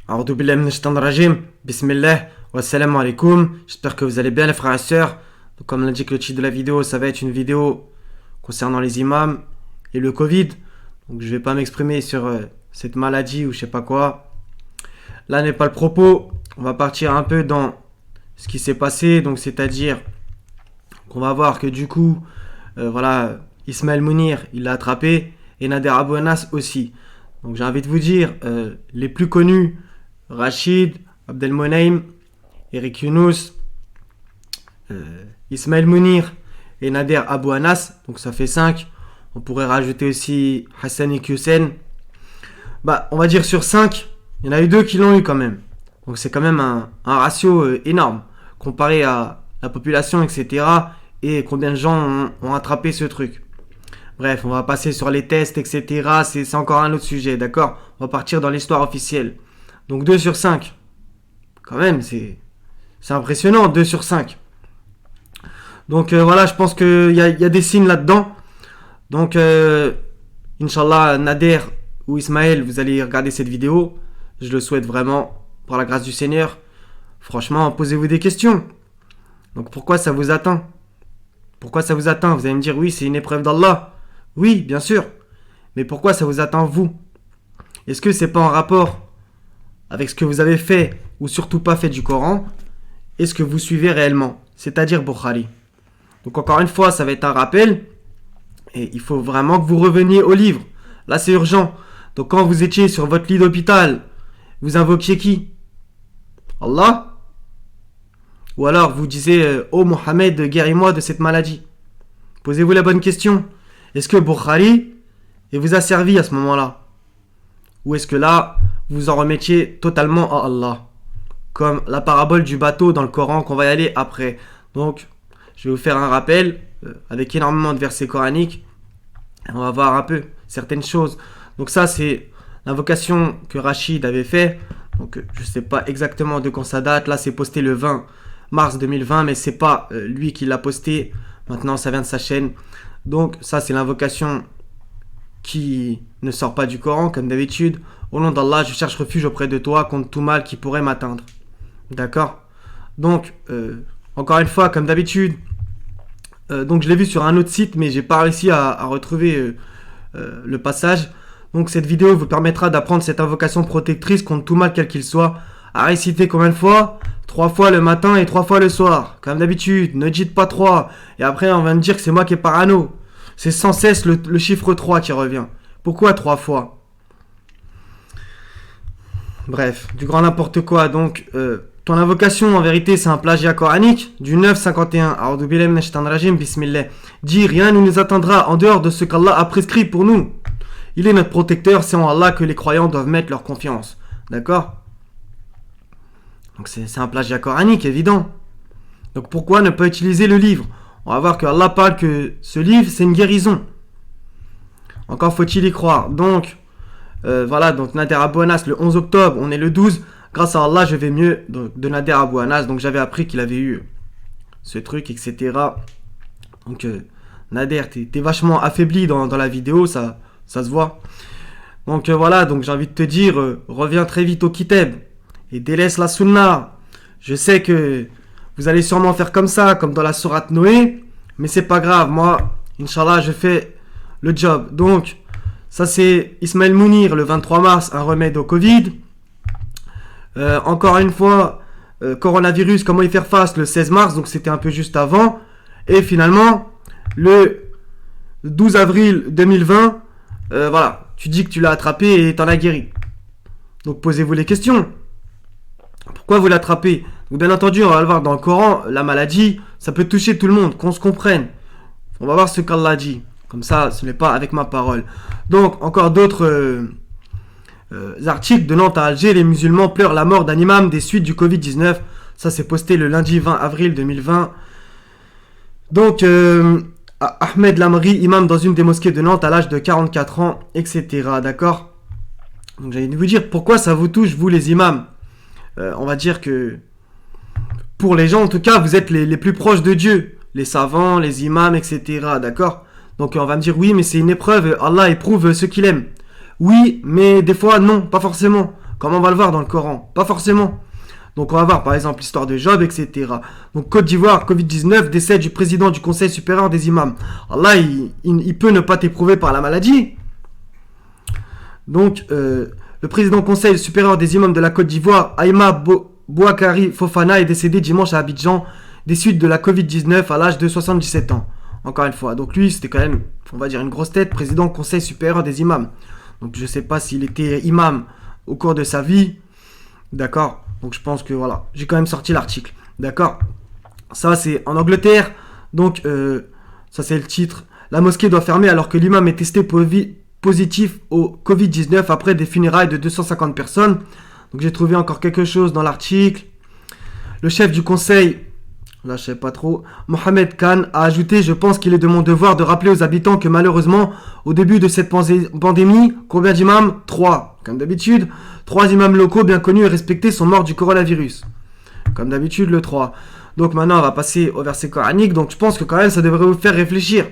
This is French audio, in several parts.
A'udhu billahi minash shaitanir rajim. Bismillah. Wassalamu alaikum. J'espère que vous allez bien les frères et sœurs. Donc, comme l'indique le titre de la vidéo, ça va être une vidéo concernant les imams et le Covid. Donc je vais pas m'exprimer sur cette maladie ou je sais pas quoi. Là n'est pas le propos. On va partir un peu dans ce qui s'est passé. Donc c'est-à-dire qu'on va voir que du coup, voilà, Ismaël Mounir, il l'a attrapé et Nader Abouanas aussi. Donc j'ai envie de vous dire, les plus connus, Rachid, Abdelmoneim, Eric Younous, Ismaël Mounir et Nader Abouanas, donc ça fait 5. On pourrait rajouter aussi Hassan Iqiyoussen. Bah, on va dire sur 5, il y en a eu 2 qui l'ont eu quand même. Donc c'est quand même un ratio énorme comparé à la population, etc. Et combien de gens ont attrapé ce truc. Bref, on va passer sur les tests, etc. C'est encore un autre sujet, d'accord? On va partir dans l'histoire officielle. Donc 2 sur 5. Quand même, c'est impressionnant, 2 sur 5. Donc voilà, je pense qu'il y a des signes là-dedans. Donc, Inch'Allah, Nader ou Ismaël, vous allez regarder cette vidéo. Je le souhaite vraiment, par la grâce du Seigneur. Franchement, posez-vous des questions. Donc pourquoi ça vous atteint? Pourquoi ça vous atteint? Vous allez me dire, oui, c'est une épreuve d'Allah. Oui, bien sûr. Mais pourquoi ça vous atteint vous? Est-ce que c'est pas en rapport avec ce que vous avez fait ou surtout pas fait du Coran et ce que vous suivez réellement, c'est-à-dire Bukhari? Donc encore une fois, ça va être un rappel. Et il faut vraiment que vous reveniez au livre. Là, c'est urgent. Donc quand vous étiez sur votre lit d'hôpital, vous invoquiez qui? Allah? Ou alors vous disiez, oh Mohamed, guéris-moi de cette maladie. Posez-vous la bonne question. Est-ce que Bukhari vous a servi à ce moment-là? Ou est-ce que là, vous en remettiez totalement à Allah? Comme la parabole du bateau dans le Coran qu'on va y aller après. Donc, je vais vous faire un rappel avec énormément de versets coraniques. On va voir un peu certaines choses. Donc ça, c'est l'invocation que Rachid avait fait. Donc je ne sais pas exactement de quand ça date. Là, c'est posté le 20 mars 2020, mais c'est pas lui qui l'a posté. Maintenant, ça vient de sa chaîne. Donc ça, c'est l'invocation qui ne sort pas du Coran, comme d'habitude. Au nom d'Allah, je cherche refuge auprès de toi contre tout mal qui pourrait m'atteindre. D'accord? Donc, encore une fois, comme d'habitude, donc je l'ai vu sur un autre site, mais j'ai pas réussi à retrouver le passage. Donc cette vidéo vous permettra d'apprendre cette invocation protectrice contre tout mal quel qu'il soit. À réciter combien de fois? 3 fois le matin et 3 fois le soir. Comme d'habitude, ne dites pas 3. Et après on va me dire que c'est moi qui est parano. C'est sans cesse le chiffre 3 qui revient. Pourquoi 3 fois? Bref, du grand n'importe quoi. Donc ton invocation, en vérité, c'est un plagiat coranique du 9,51. A'udhu billahi minash shaitanir rajim, bismillah. Dis, rien ne nous atteindra en dehors de ce qu'Allah a prescrit pour nous. Il est notre protecteur, c'est en Allah que les croyants doivent mettre leur confiance. D'accord? Donc c'est un plagiat coranique, évident. Donc pourquoi ne pas utiliser le livre? On va voir que Allah parle que ce livre, c'est une guérison. Encore faut-il y croire. Donc, voilà, donc Nader Abouanas, le 11 octobre, on est le 12. Grâce à Allah, je vais mieux de Nader Abouanas. Donc j'avais appris qu'il avait eu ce truc, etc. Donc Nader, t'es vachement affaibli dans la vidéo, ça se voit. Donc voilà, donc j'ai envie de te dire, reviens très vite au Kitab et délaisse la Sunna. Je sais que vous allez sûrement faire comme ça, comme dans la sourate Noé, mais c'est pas grave, moi, Inch'Allah, je fais le job. Donc, ça c'est Ismaël Mounir, le 23 mars, un remède au Covid. Encore une fois, coronavirus, comment y faire face le 16 mars, donc c'était un peu juste avant. Et finalement, le 12 avril 2020, voilà, tu dis que tu l'as attrapé et t'en as guéri. Donc posez-vous les questions. Pourquoi vous l'attrapez? Donc bien entendu, on va le voir dans le Coran, la maladie, ça peut toucher tout le monde, qu'on se comprenne. On va voir ce qu'Allah dit. Comme ça, ce n'est pas avec ma parole. Donc, encore d'autres articles de Nantes à Alger, les musulmans pleurent la mort d'un imam des suites du Covid-19. Ça, c'est posté le lundi 20 avril 2020. Donc, Ahmed Lamri, imam dans une des mosquées de Nantes à l'âge de 44 ans, etc. D'accord? Donc, j'allais vous dire pourquoi ça vous touche, vous les imams. On va dire que pour les gens, en tout cas, vous êtes les plus proches de Dieu. Les savants, les imams, etc. D'accord? Donc, on va me dire, oui, mais c'est une épreuve. Allah éprouve ceux qu'il aime. Oui, mais des fois, non, pas forcément. comme on va le voir dans le Coran. Pas forcément. Donc on va voir par exemple l'histoire de Job, etc. Donc Côte d'Ivoire, Covid-19, décès du président du Conseil supérieur des imams. Allah, il peut ne pas t'éprouver par la maladie. Donc le président Conseil supérieur des imams de la Côte d'Ivoire, Aïma Bouakari Fofana, est décédé dimanche à Abidjan des suites de la Covid-19 à l'âge de 77 ans. Encore une fois. Donc lui, c'était quand même, on va dire, une grosse tête, président Conseil supérieur des imams. Donc je ne sais pas s'il était imam au cours de sa vie. D'accord. Donc je pense que voilà, j'ai quand même sorti l'article. D'accord. Ça c'est en Angleterre. Donc ça c'est le titre. La mosquée doit fermer alors que l'imam est testé positif au Covid-19 après des funérailles de 250 personnes. Donc j'ai trouvé encore quelque chose dans l'article. Le chef du conseil, là je sais pas trop, Mohamed Khan a ajouté: je pense qu'il est de mon devoir de rappeler aux habitants que malheureusement au début de cette pandémie, combien d'imams? 3. Comme d'habitude, 3 imams locaux bien connus et respectés sont morts du coronavirus. Comme d'habitude, le 3. Donc maintenant, on va passer au verset coranique. Donc je pense que quand même, ça devrait vous faire réfléchir.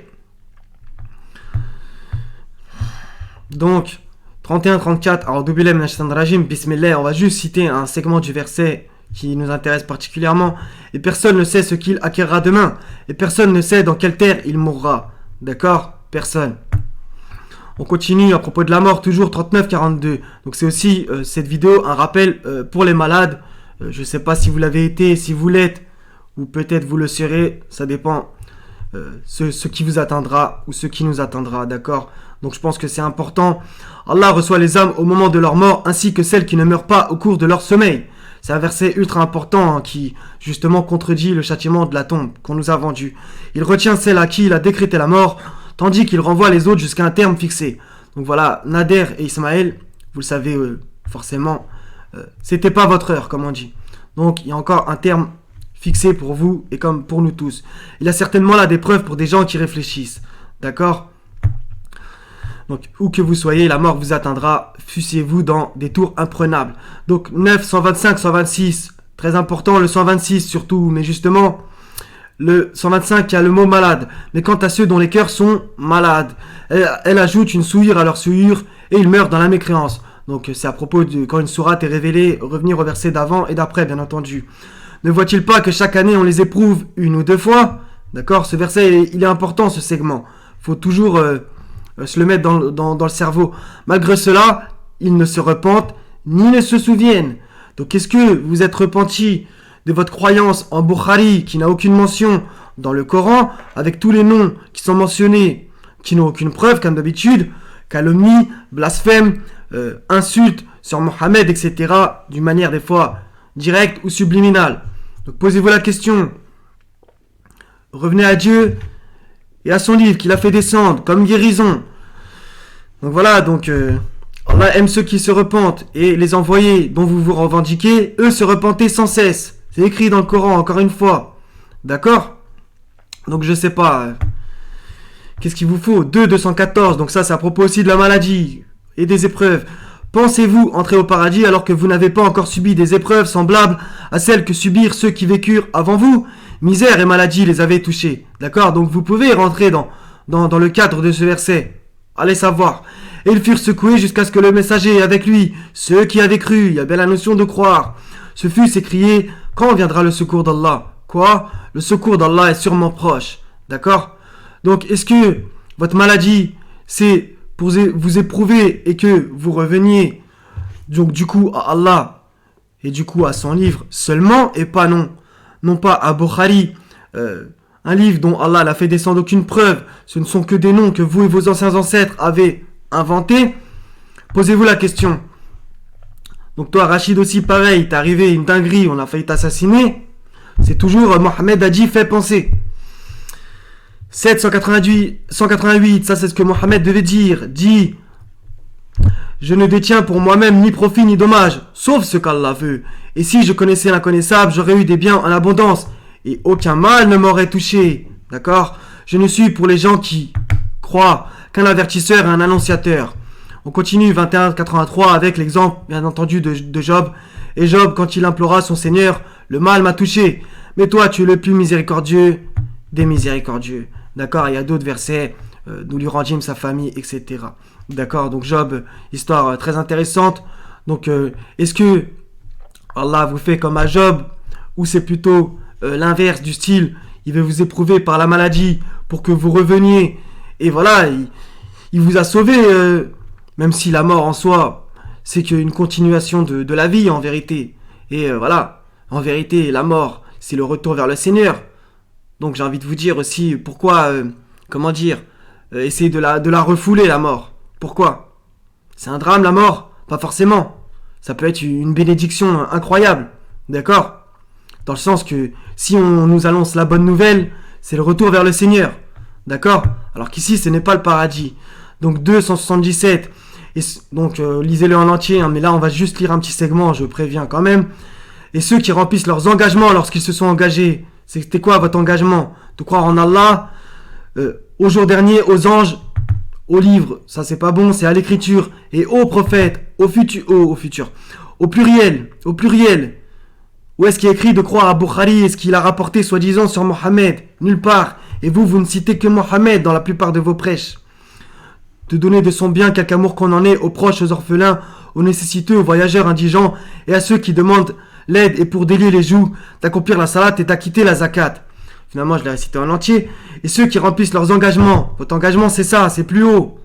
Donc, 31-34, alors Bismillah, on va juste citer un segment du verset qui nous intéresse particulièrement. Et personne ne sait ce qu'il acquérera demain. Et personne ne sait dans quelle terre il mourra. D'accord? Personne. On continue à propos de la mort, toujours 39-42. Donc c'est aussi cette vidéo un rappel pour les malades. Je ne sais pas si vous l'avez été, si vous l'êtes, ou peut-être vous le serez. Ça dépend ce qui vous atteindra ou ce qui nous atteindra, d'accord? Donc je pense que c'est important. Allah reçoit les âmes au moment de leur mort, ainsi que celles qui ne meurent pas au cours de leur sommeil. C'est un verset ultra important qui justement contredit le châtiment de la tombe qu'on nous a vendu. Il retient celle à qui il a décrété la mort, tandis qu'il renvoie les autres jusqu'à un terme fixé. Donc voilà, Nader et Ismaël, vous le savez forcément, c'était pas votre heure, comme on dit. Donc il y a encore un terme fixé pour vous et comme pour nous tous. Il y a certainement là des preuves pour des gens qui réfléchissent. D'accord? Donc où que vous soyez, la mort vous atteindra, fussiez-vous dans des tours imprenables. Donc 9, 125, 126, très important, le 126 surtout, mais justement... Le 125 qui a le mot malade. Mais quant à ceux dont les cœurs sont malades, elle ajoute une souillure à leur souillure et ils meurent dans la mécréance. Donc c'est à propos de quand une sourate est révélée, revenir au verset d'avant et d'après, bien entendu. Ne voit-il pas que chaque année on les éprouve une ou deux fois? D'accord, ce verset il est important, ce segment. Faut toujours se le mettre dans le cerveau. Malgré cela, ils ne se repentent ni ne se souviennent. Donc est-ce que vous êtes repentis de votre croyance en Bukhari qui n'a aucune mention dans le Coran, avec tous les noms qui sont mentionnés, qui n'ont aucune preuve, comme d'habitude, calomnie, blasphème, insulte sur Mohammed, etc., d'une manière des fois directe ou subliminale. Donc posez-vous la question. Revenez à Dieu et à son livre qu'il a fait descendre comme guérison. Donc voilà, donc Allah aime ceux qui se repentent et les envoyés dont vous vous revendiquez, eux se repentaient sans cesse. C'est écrit dans le Coran, encore une fois. D'accord? Donc je sais pas. Qu'est-ce qu'il vous faut? 214. Donc ça, c'est à propos aussi de la maladie et des épreuves. Pensez-vous entrer au paradis alors que vous n'avez pas encore subi des épreuves semblables à celles que subirent ceux qui vécurent avant vous? Misère et maladie les avaient touchés. D'accord? Donc vous pouvez rentrer dans le cadre de ce verset. Allez savoir. Et ils furent secoués jusqu'à ce que le messager avec lui, ceux qui avaient cru, il y a bien la notion de croire, ce fut s'écrier: quand viendra le secours d'Allah? Quoi? Le secours d'Allah est sûrement proche. D'accord? Donc, est-ce que votre maladie, c'est pour vous éprouver et que vous reveniez, donc du coup, à Allah et du coup à son livre seulement et pas non pas à Bukhari, un livre dont Allah n'a fait descendre aucune preuve, ce ne sont que des noms que vous et vos anciens ancêtres avez inventés? Posez-vous la question. Donc toi, Rachid aussi, pareil, t'es arrivé une dinguerie, on a failli t'assassiner. C'est toujours Mohamed Hadji fait penser. 188, ça c'est ce que Mohamed devait dire. Dit: je ne détiens pour moi-même ni profit ni dommage, sauf ce qu'Allah veut. Et si je connaissais l'inconnaissable, j'aurais eu des biens en abondance, et aucun mal ne m'aurait touché. D'accord? Je ne suis pour les gens qui croient qu'un avertisseur et un annonciateur. On continue 21-83 avec l'exemple, bien entendu, de Job. Et Job, quand il implora son Seigneur, le mal m'a touché. Mais toi, tu es le plus miséricordieux des miséricordieux. D'accord? Il y a d'autres versets. Nous lui rendîmes sa famille, etc. D'accord? Donc Job, histoire très intéressante. Donc, est-ce que Allah vous fait comme à Job, ou c'est plutôt l'inverse du style, il veut vous éprouver par la maladie pour que vous reveniez, et voilà, il vous a sauvé, même si la mort en soi, c'est qu'une continuation de la vie en vérité. Et voilà, en vérité, la mort, c'est le retour vers le Seigneur. Donc j'ai envie de vous dire aussi pourquoi, essayer de la refouler la mort. Pourquoi? C'est un drame la mort? Pas forcément. Ça peut être une bénédiction incroyable, d'accord? Dans le sens que si on nous annonce la bonne nouvelle, c'est le retour vers le Seigneur, d'accord? Alors qu'ici ce n'est pas le paradis. Donc 277, et donc lisez-le en entier, hein, mais là on va juste lire un petit segment, je préviens quand même. Et ceux qui remplissent leurs engagements lorsqu'ils se sont engagés, c'était quoi votre engagement? De croire en Allah, au jour dernier, aux anges, au livre, ça c'est pas bon, c'est à l'écriture, et aux prophètes, au futur, au pluriel. Où est-ce qu'il est écrit de croire à Bukhari et ce qu'il a rapporté soi-disant sur Mohammed? Nulle part. Et vous ne citez que Mohammed dans la plupart de vos prêches. De donner de son bien quelque amour qu'on en ait aux proches, aux orphelins, aux nécessiteux, aux voyageurs indigents et à ceux qui demandent l'aide et pour délier les joues, d'accomplir la salat et d'acquitter la zakat. Finalement, je l'ai récité en entier. Et ceux qui remplissent leurs engagements. Votre engagement, c'est ça, c'est plus haut.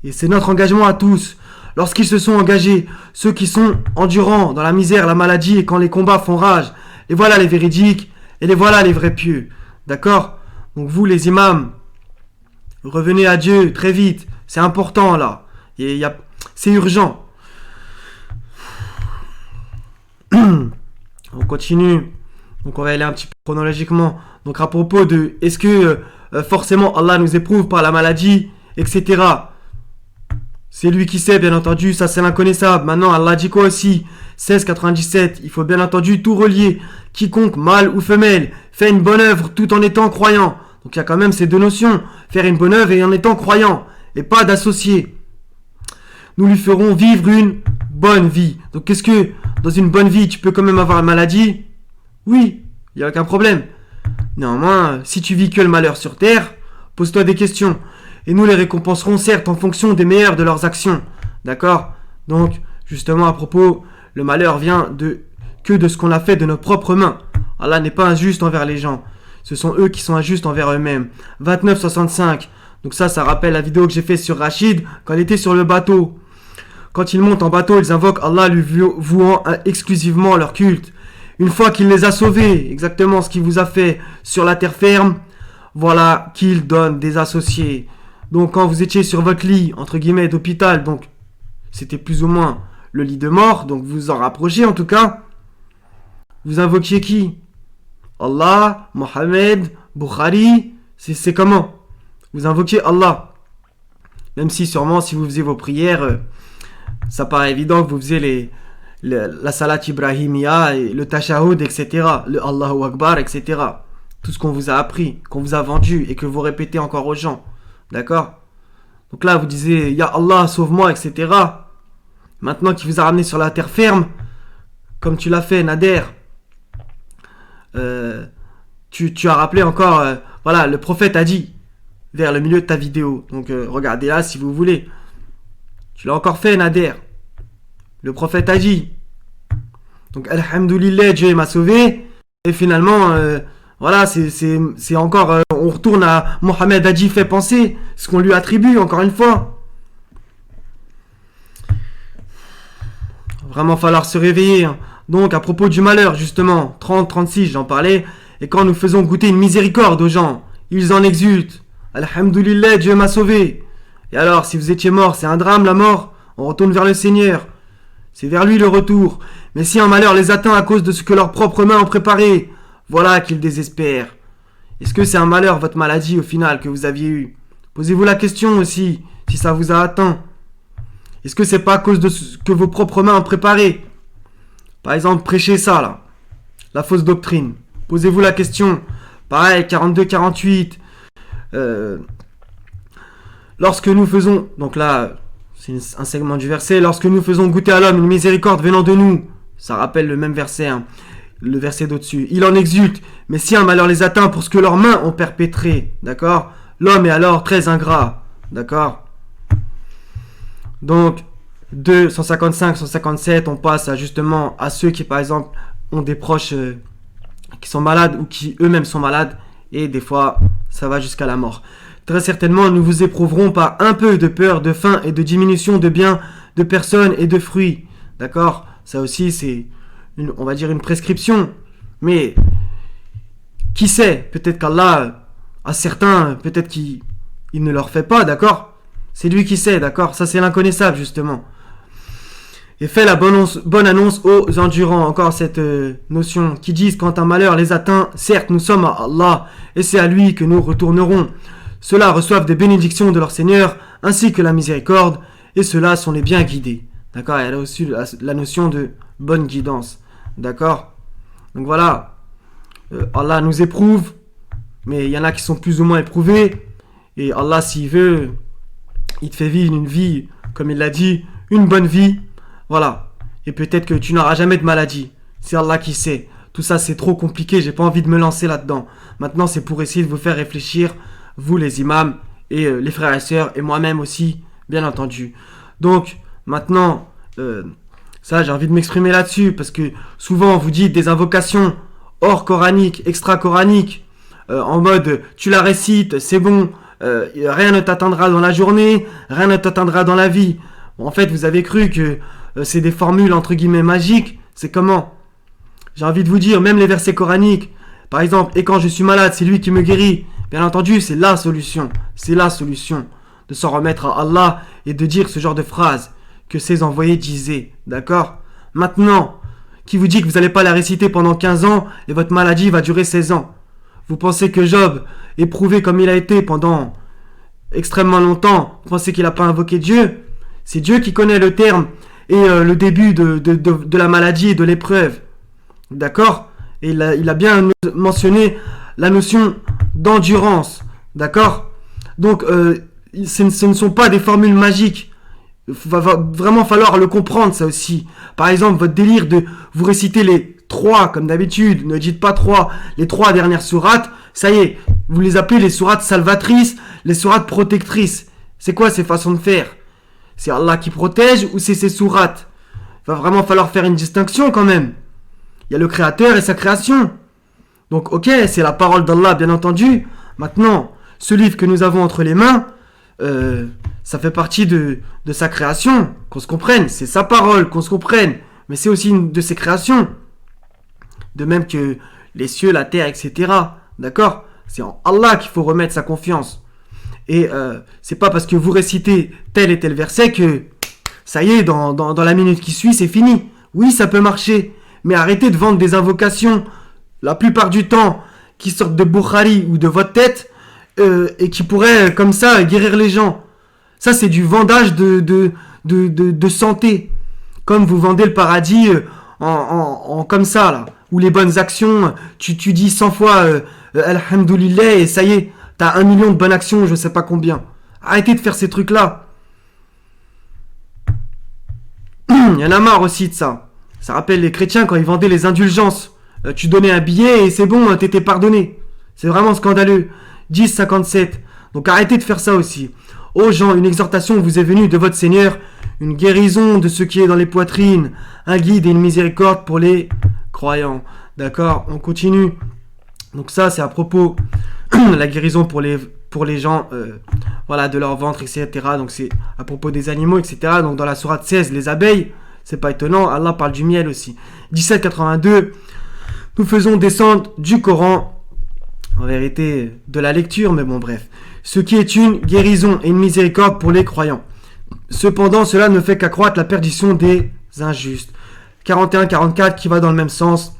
Et c'est notre engagement à tous. Lorsqu'ils se sont engagés, ceux qui sont endurants dans la misère, la maladie et quand les combats font rage, et voilà les véridiques, et les voilà les vrais pieux. D'accord? Donc vous, les imams, revenez à Dieu très vite. C'est important là. C'est urgent. On continue. Donc on va aller un petit peu chronologiquement. Donc à propos de est-ce que forcément Allah nous éprouve par la maladie, etc. C'est lui qui sait, bien entendu, ça c'est l'inconnaissable. Maintenant, Allah dit quoi aussi? 16,97, il faut bien entendu tout relier. Quiconque, mâle ou femelle, fait une bonne œuvre tout en étant croyant. Donc il y a quand même ces deux notions. Faire une bonne œuvre et en étant croyant. Et pas d'associer. Nous lui ferons vivre une bonne vie. Donc qu'est-ce que, dans une bonne vie, tu peux quand même avoir la maladie? Oui, il n'y a aucun problème. Néanmoins, si tu vis que le malheur sur terre, pose-toi des questions. Et nous les récompenserons certes en fonction des meilleures de leurs actions. D'accord? Donc, justement à propos, le malheur vient que de ce qu'on a fait de nos propres mains. Allah n'est pas injuste envers les gens. Ce sont eux qui sont injustes envers eux-mêmes. 29,65. Donc ça rappelle la vidéo que j'ai faite sur Rachid quand il était sur le bateau. Quand ils montent en bateau, ils invoquent Allah lui vouant exclusivement leur culte. Une fois qu'il les a sauvés, exactement ce qu'il vous a fait sur la terre ferme, voilà qu'il donne des associés. Donc quand vous étiez sur votre lit, entre guillemets, d'hôpital, donc c'était plus ou moins le lit de mort, donc vous vous en rapprochez en tout cas, vous invoquiez qui? Allah, Mohammed, Bukhari, c'est comment? Vous invoquiez Allah. Même si sûrement si vous faisiez vos prières, ça paraît évident que vous faisiez la salat ibrahimiya, et le tashahhud, etc. Le Allahu Akbar, etc. Tout ce qu'on vous a appris, qu'on vous a vendu et que vous répétez encore aux gens. D'accord? Donc là, vous disiez, Ya Allah, sauve-moi, etc. Maintenant qu'il vous a ramené sur la terre ferme, comme tu l'as fait, Nader, tu as rappelé encore, voilà, le prophète a dit, vers le milieu de ta vidéo. Donc regardez là si vous voulez. Tu l'as encore fait, Nader. Le prophète a dit. Donc, alhamdoulilah, Dieu m'a sauvé. Et finalement, voilà, c'est encore... on retourne à Mohamed a dit, fait penser ce qu'on lui attribue, encore une fois. Vraiment falloir se réveiller. Hein. Donc, à propos du malheur, justement, 30-36, j'en parlais. Et quand nous faisons goûter une miséricorde aux gens, ils en exultent. Alhamdoulilah, Dieu m'a sauvé. Et alors, si vous étiez mort, c'est un drame la mort. On retourne vers le Seigneur. C'est vers lui le retour. Mais si un malheur les atteint à cause de ce que leurs propres mains ont préparé, voilà qu'ils désespèrent. Est-ce que c'est un malheur, votre maladie, au final, que vous aviez eu? Posez-vous la question aussi, si ça vous a atteint. Est-ce que c'est pas à cause de ce que vos propres mains ont préparé? Par exemple, prêchez ça, là. La fausse doctrine. Posez-vous la question. Pareil, 42-48. Lorsque nous faisons... Donc là, c'est un segment du verset. Lorsque nous faisons goûter à l'homme une miséricorde venant de nous. Ça rappelle le même verset, hein, le verset d'au-dessus. Il en exulte. Mais si un malheur les atteint pour ce que leurs mains ont perpétré. D'accord? L'homme est alors très ingrat. D'accord? Donc, de 155, 157, on passe justement à ceux qui, par exemple, ont des proches qui sont malades ou qui eux-mêmes sont malades. Et des fois, ça va jusqu'à la mort. Très certainement, nous vous éprouverons par un peu de peur, de faim et de diminution de biens, de personnes et de fruits. D'accord? Ça aussi, c'est, on va dire, une prescription. Mais, qui sait? Peut-être qu'Allah, à certains, peut-être qu'il ne leur fait pas, d'accord? C'est lui qui sait, d'accord? Ça, c'est l'inconnaissable, justement. Et fait la bonne annonce aux endurants. Encore cette notion qui disent quand un malheur les atteint, certes nous sommes à Allah et c'est à lui que nous retournerons. Ceux-là reçoivent des bénédictions de leur Seigneur ainsi que la miséricorde et ceux-là sont les bien guidés. D'accord? Il y a là aussi la notion de bonne guidance. D'accord? Donc voilà. Allah nous éprouve, mais il y en a qui sont plus ou moins éprouvés. Et Allah, s'il veut, il te fait vivre une vie, comme il l'a dit, une bonne vie. Voilà. Et peut-être que tu n'auras jamais de maladie. C'est Allah qui sait. Tout ça, c'est trop compliqué. J'ai pas envie de me lancer là-dedans. Maintenant, c'est pour essayer de vous faire réfléchir, vous les imams, et les frères et sœurs, et moi-même aussi, bien entendu. Donc, maintenant, ça, j'ai envie de m'exprimer là-dessus, parce que souvent, vous dites des invocations hors coraniques, extra-coraniques, en mode, tu la récites, c'est bon, rien ne t'atteindra dans la journée, rien ne t'atteindra dans la vie. Bon, en fait, vous avez cru que c'est des formules entre guillemets magiques. C'est comment? J'ai envie de vous dire, même les versets coraniques, par exemple, et quand je suis malade, c'est lui qui me guérit. Bien entendu, c'est la solution. C'est la solution de s'en remettre à Allah et de dire ce genre de phrase que ses envoyés disaient. D'accord? Maintenant, qui vous dit que vous n'allez pas la réciter pendant 15 ans et votre maladie va durer 16 ans? Vous pensez que Job, éprouvé comme il a été pendant extrêmement longtemps, vous pensez qu'il n'a pas invoqué Dieu? C'est Dieu qui connaît le terme et le début de la maladie et de l'épreuve. D'accord? Et il a bien mentionné la notion d'endurance. D'accord? Donc, ce ne sont pas des formules magiques. Il va vraiment falloir le comprendre, ça aussi. Par exemple, votre délire de vous réciter les 3, comme d'habitude, ne dites pas 3, les 3 dernières sourates, ça y est, vous les appelez les sourates salvatrices, les sourates protectrices. C'est quoi ces façons de faire? C'est Allah qui protège ou c'est ses sourates? Il va vraiment falloir faire une distinction quand même. Il y a le créateur et sa création. Donc ok, c'est la parole d'Allah bien entendu. Maintenant, ce livre que nous avons entre les mains, ça fait partie de sa création. Qu'on se comprenne, c'est sa parole, qu'on se comprenne. Mais c'est aussi une de ses créations. De même que les cieux, la terre, etc. D'accord? C'est en Allah qu'il faut remettre sa confiance. Et c'est pas parce que vous récitez tel et tel verset que ça y est, dans la minute qui suit, c'est fini. Oui, ça peut marcher. Mais arrêtez de vendre des invocations, la plupart du temps, qui sortent de Bukhari ou de votre tête, et qui pourraient, comme ça, guérir les gens. Ça, c'est du vendage de santé. Comme vous vendez le paradis en comme ça, là. Ou les bonnes actions, tu dis 100 fois Alhamdoulilah et ça y est, t'as 1 million de bonnes actions, je sais pas combien. Arrêtez de faire ces trucs-là. Il y en a marre aussi de ça. Ça rappelle les chrétiens quand ils vendaient les indulgences. Tu donnais un billet et c'est bon, t'étais pardonné. C'est vraiment scandaleux. 10,57. Donc arrêtez de faire ça aussi. Ô gens, une exhortation vous est venue de votre Seigneur, une guérison de ce qui est dans les poitrines, un guide et une miséricorde pour les croyants. D'accord? On continue. Donc ça, c'est à propos de la guérison pour les gens, voilà, de leur ventre, etc. Donc c'est à propos des animaux, etc. Donc dans la sourate 16, les abeilles, c'est pas étonnant, Allah parle du miel aussi. 17,82, nous faisons descendre du Coran, en vérité de la lecture, mais bon bref, ce qui est une guérison et une miséricorde pour les croyants. Cependant, cela ne fait qu'accroître la perdition des injustes. 41-44 qui va dans le même sens,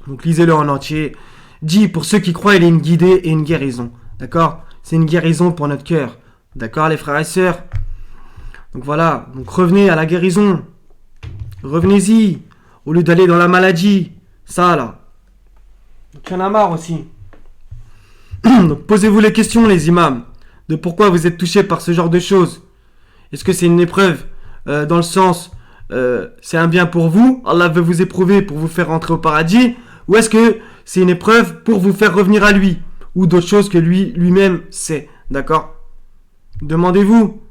donc lisez-le en entier. Dit, pour ceux qui croient, il y a une guidée et une guérison. D'accord? C'est une guérison pour notre cœur. D'accord, les frères et sœurs? Donc voilà, donc revenez à la guérison. Revenez-y, au lieu d'aller dans la maladie. Ça, là. Donc, il y en a marre aussi. Donc posez-vous les questions, les imams, de pourquoi vous êtes touchés par ce genre de choses. Est-ce que c'est une épreuve dans le sens, c'est un bien pour vous, Allah veut vous éprouver pour vous faire rentrer au paradis, ou est-ce que c'est une épreuve pour vous faire revenir à lui, ou d'autres choses que lui-même sait, d'accord? Demandez-vous.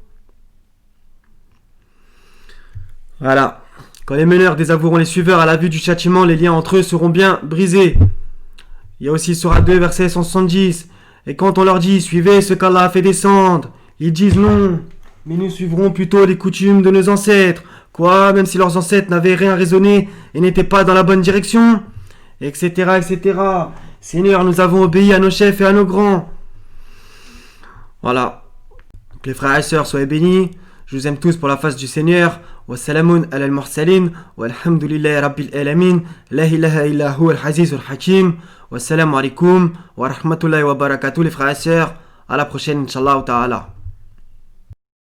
Voilà. Quand les meneurs désavoueront les suiveurs à la vue du châtiment, les liens entre eux seront bien brisés. Il y a aussi Surah 2, verset 170. Et quand on leur dit, suivez ce qu'Allah a fait descendre, ils disent non, mais nous suivrons plutôt les coutumes de nos ancêtres. Quoi, même si leurs ancêtres n'avaient rien raisonné et n'étaient pas dans la bonne direction, etc., etc. Seigneur, nous avons obéi à nos chefs et à nos grands. Voilà. Donc les frères et sœurs, soyez bénis. Je vous aime tous pour la face du Seigneur. Wassalamun ala al-mursalin. Walhamdulillahi rabbil alamin. La ilaha illa huwa al-aziz al-hakim. Wassalamu alaikum wa rahmatullahi wa barakatuh les frères et sœurs. À la prochaine, Inch'Allah ta'ala.